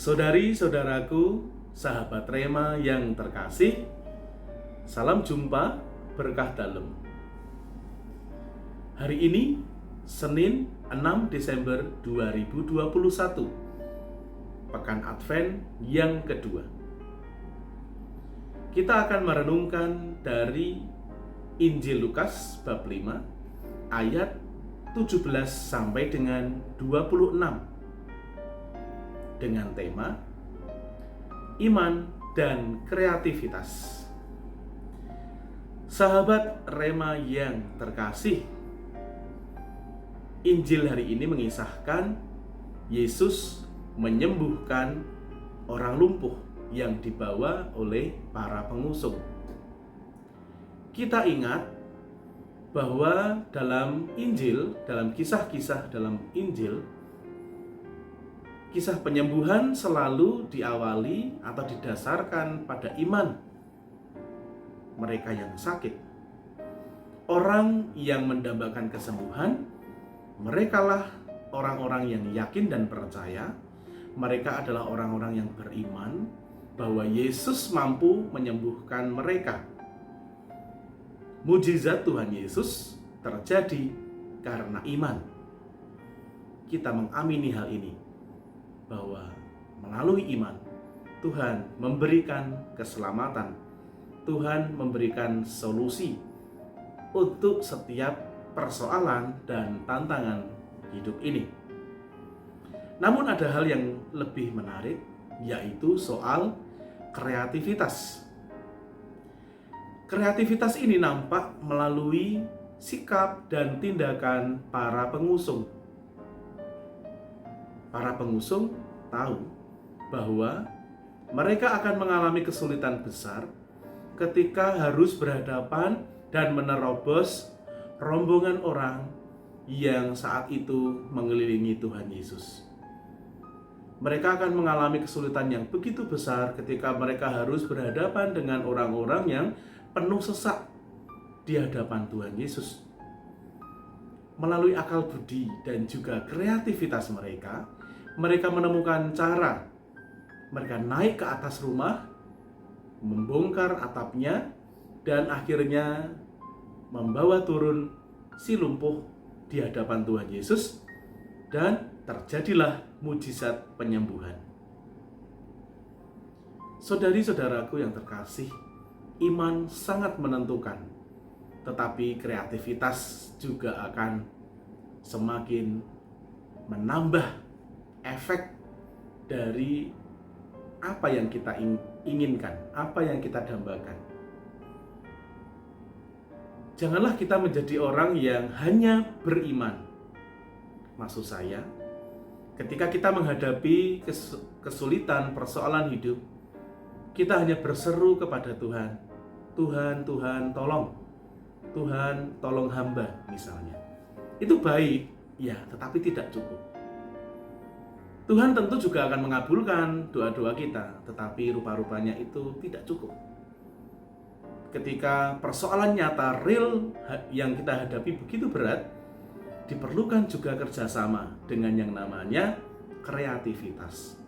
Saudari-saudaraku, sahabat Rema yang terkasih, salam jumpa berkah dalem. Hari ini, Senin 6 Desember 2021, Pekan Advent yang kedua. Kita akan merenungkan dari Injil Lukas bab 5 ayat 17 sampai dengan 26 dengan tema Iman dan Kreativitas. Sahabat Rema yang terkasih, Injil hari ini mengisahkan Yesus menyembuhkan orang lumpuh yang dibawa oleh para pengusung. Kita ingat bahwa dalam Injil, dalam kisah-kisah dalam Injil, kisah penyembuhan selalu diawali atau didasarkan pada iman mereka yang sakit. Orang yang mendambakan kesembuhan, merekalah orang-orang yang yakin dan percaya. Mereka adalah orang-orang yang beriman bahwa Yesus mampu menyembuhkan mereka. Mujizat Tuhan Yesus terjadi karena iman. Kita mengamini hal ini, bahwa melalui iman Tuhan memberikan keselamatan, Tuhan memberikan solusi untuk setiap persoalan dan tantangan hidup ini. Namun ada hal yang lebih menarik, yaitu soal kreativitas. Kreativitas ini nampak melalui sikap dan tindakan para pengusung. Para pengusung tahu bahwa mereka akan mengalami kesulitan besar ketika harus berhadapan dan menerobos rombongan orang yang saat itu mengelilingi Tuhan Yesus. Mereka akan mengalami kesulitan yang begitu besar ketika mereka harus berhadapan dengan orang-orang yang penuh sesak di hadapan Tuhan Yesus. Melalui akal budi dan juga kreativitas mereka menemukan cara. Mereka naik ke atas rumah, membongkar atapnya, dan akhirnya membawa turun si lumpuh di hadapan Tuhan Yesus, dan terjadilah mujizat penyembuhan. Saudari-saudaraku yang terkasih, iman sangat menentukan, tetapi kreativitas juga akan semakin menambah efek dari apa yang kita inginkan, apa yang kita dambakan. Janganlah kita menjadi orang yang hanya beriman. Maksud saya, ketika kita menghadapi kesulitan, persoalan hidup, kita hanya berseru kepada Tuhan. Tuhan, Tuhan, tolong. Tuhan, tolong hamba, misalnya. Itu baik, ya, tetapi tidak cukup. Tuhan tentu juga akan mengabulkan doa-doa kita, tetapi rupa-rupanya itu tidak cukup. Ketika persoalan nyata real yang kita hadapi begitu berat, diperlukan juga kerjasama dengan yang namanya kreativitas.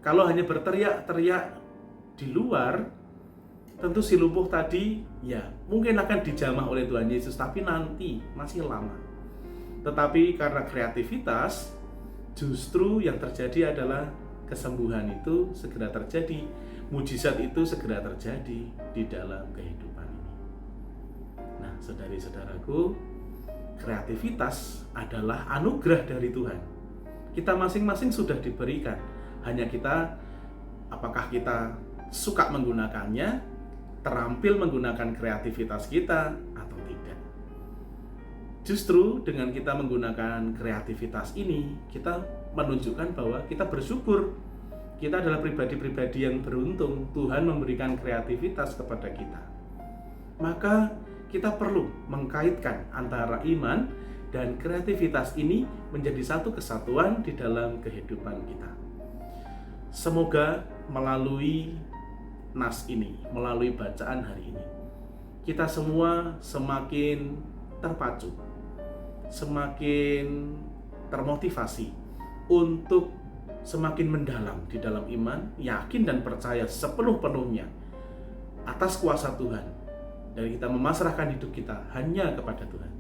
Kalau hanya berteriak-teriak di luar, tentu si lumpuh tadi ya mungkin akan dijamah oleh Tuhan Yesus, tapi nanti masih lama. Tetapi karena kreativitas, justru yang terjadi adalah kesembuhan itu segera terjadi, mujizat itu segera terjadi di dalam kehidupan ini. Nah, saudari-saudaraku, kreativitas adalah anugerah dari Tuhan. Kita masing-masing sudah diberikan, hanya kita, apakah kita suka menggunakannya, terampil menggunakan kreativitas kita atau tidak. Justru dengan kita menggunakan kreativitas ini, kita menunjukkan bahwa kita bersyukur. Kita adalah pribadi-pribadi yang beruntung. Tuhan memberikan kreativitas kepada kita. Maka kita perlu mengkaitkan antara iman dan kreativitas ini menjadi satu kesatuan di dalam kehidupan kita. Semoga melalui nas ini, melalui bacaan hari ini, kita semua semakin terpacu, semakin termotivasi untuk semakin mendalam di dalam iman, yakin dan percaya sepenuh-penuhnya atas kuasa Tuhan, dan kita memasrahkan hidup kita hanya kepada Tuhan.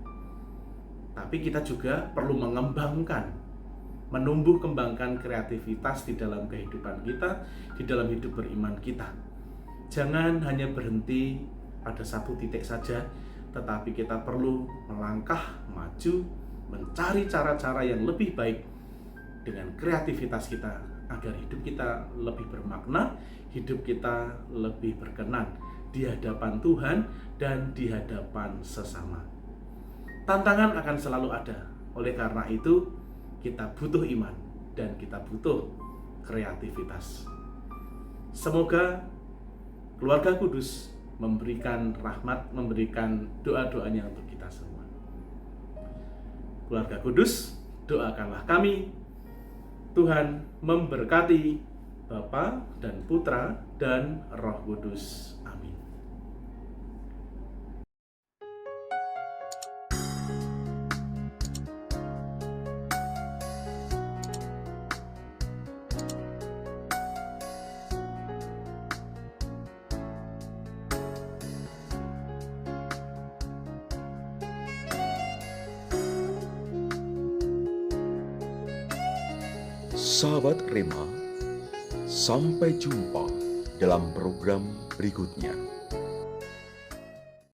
Tapi kita juga perlu menumbuh kembangkan kreativitas di dalam kehidupan kita, di dalam hidup beriman kita. Jangan hanya berhenti pada satu titik saja, tetapi kita perlu melangkah maju, mencari cara-cara yang lebih baik dengan kreativitas kita, agar hidup kita lebih bermakna, hidup kita lebih berkenan di hadapan Tuhan dan di hadapan sesama. Tantangan akan selalu ada. Oleh karena itu, kita butuh iman dan kita butuh kreativitas. Semoga keluarga kudus memberikan rahmat, memberikan doa-doanya untuk kita semua. Keluarga kudus, doakanlah kami. Tuhan memberkati Bapa dan Putra dan Roh Kudus. Amin. Sahabat Rema, sampai jumpa dalam program berikutnya.